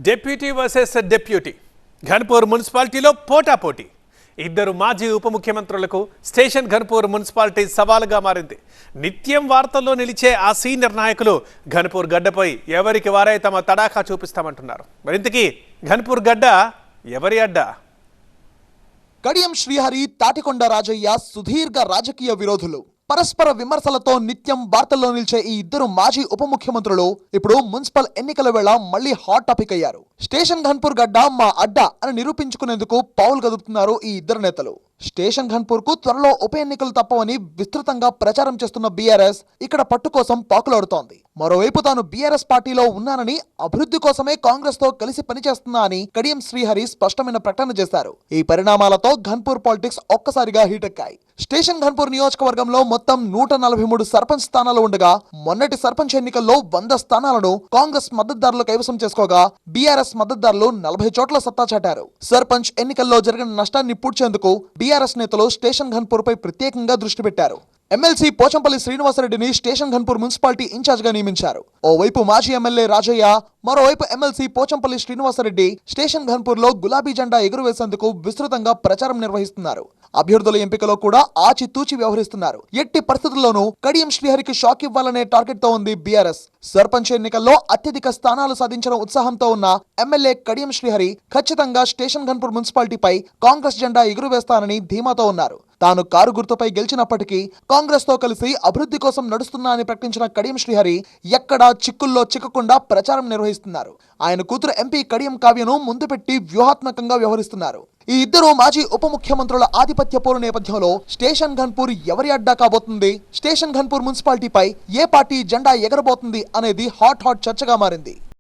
Deputy versus deputy Ghanpur మున్సిపాలిటీలో పోటాపోటీ ఇద్దరు మాజీ ఉప ముఖ్యమంత్రులకు స్టేషన్ ఘన్పూర్ మున్సిపాలిటీ సవాలుగా మారింది. నిత్యం వార్తల్లో నిలిచే ఆ సీనియర్ నాయకులు ఘన్పూర్ గడ్డపై ఎవరికి వారే తమ తడాఖా చూపిస్తామంటున్నారు. మరింతకీ ఘన్పూర్ గడ్డ ఎవరి అడ్డా? కడియం శ్రీహరి, తాటికొండ రాజయ్య సుదీర్ఘ రాజకీయ విరోధులు. పరస్పర విమర్శలతో నిత్యం వార్తల్లో నిలిచే ఈ ఇద్దరు మాజీ ఉప ముఖ్యమంత్రులు ఇప్పుడు మున్సిపల్ ఎన్నికల వేళ మళ్లీ హాట్ టాపిక్ అయ్యారు. స్టేషన్ ఘన్పూర్ గడ్డ మా అడ్డా అని నిరూపించుకునేందుకు పావులు కదుపుతున్నారు ఈ ఇద్దరు నేతలు. స్టేషన్ ఘన్పూర్ కు త్వరలో ఉప ఎన్నికలు తప్పవని విస్తృతంగా ప్రచారం చేస్తున్న బీఆర్ఎస్ ఇక్కడ పట్టు కోసం పాకులాడుతోంది. మరోవైపు తాను బీఆర్ఎస్ పార్టీలో ఉన్నానని, అభివృద్ధి కోసమే కాంగ్రెస్ తో కలిసి పనిచేస్తున్నా అని కడియం శ్రీహరి స్పష్టమైన ప్రకటన చేశారు. ఈ పరిణామాలతో ఘన్పూర్ పాలిటిక్స్ ఒక్కసారిగా హీటెక్కాయి. స్టేషన్ ఘన్పూర్ నియోజకవర్గంలో మొత్తం 143 సర్పంచ్ స్థానాలు ఉండగా మొన్నటి సర్పంచ్ ఎన్నికల్లో 100 స్థానాలను కాంగ్రెస్ మద్దతుదారులు కైవసం చేసుకోగా బీఆర్ఎస్ మద్దతుదారులు 40 చోట్ల సత్తా చాటారు. సర్పంచ్ ఎన్నికల్లో జరిగిన నష్టాన్ని పూడ్చేందుకు బీఆర్ఎస్ నేతలు స్టేషన్ ఘన్పూర్ పై ప్రత్యేకంగా దృష్టి పెట్టారు. ఎమ్మెల్సీ పోచంపల్లి శ్రీనివాసరెడ్డిని స్టేషన్ ఘన్పూర్ మున్సిపాలిటీ ఇన్ఛార్జ్ గా నియమించారు. ఓవైపు మాజీ ఎమ్మెల్యే రాజయ్య, మరోవైపు ఎమ్మెల్సీ పోచంపల్లి శ్రీనివాసరెడ్డి స్టేషన్ ఘన్పూర్ లో గులాబీ జెండా ఎగురవేసేందుకు విస్తృతంగా ప్రచారం నిర్వహిస్తున్నారు. అభ్యర్థుల ఎంపికలో కూడా ఆచితూచి వ్యవహరిస్తున్నారు. ఎట్టి పరిస్థితుల్లోనూ కడియం శ్రీహరికి షాక్ ఇవ్వాలనే టార్గెట్ తో ఉంది బీఆర్ఎస్. సర్పంచ్ ఎన్నికల్లో అత్యధిక స్థానాలు సాధించిన ఉత్సాహంతో ఉన్న ఎమ్మెల్యే కడియం శ్రీహరి ఖచ్చితంగా స్టేషన్ ఘన్పూర్ మున్సిపాలిటీపై కాంగ్రెస్ జెండా ఎగురవేస్తానని ధీమాతో ఉన్నారు. తాను కారు గుర్తుపై గెలిచినప్పటికీ కాంగ్రెస్ తో కలిసి అభివృద్ధి కోసం నడుస్తున్నా అని ప్రకటించిన కడియం శ్రీహరి ఎక్కడా చిక్కుల్లో చిక్కకుండా ప్రచారం నిర్వహిస్తున్నారు. ఆయన కూతురు ఎంపీ కడియం కావ్యను ముందు పెట్టి వ్యూహాత్మకంగా వ్యవహరిస్తున్నారు. ఈ ఇద్దరు మాజీ ఉప ముఖ్యమంత్రుల ఆధిపత్య పోరు నేపథ్యంలో స్టేషన్ ఘన్పూర్ ఎవరి అడ్డా కాబోతుంది, స్టేషన్ ఘన్పూర్ మున్సిపాలిటీపై ఏ పార్టీ జెండా ఎగరబోతుంది అనేది హాట్ చర్చగా మారింది.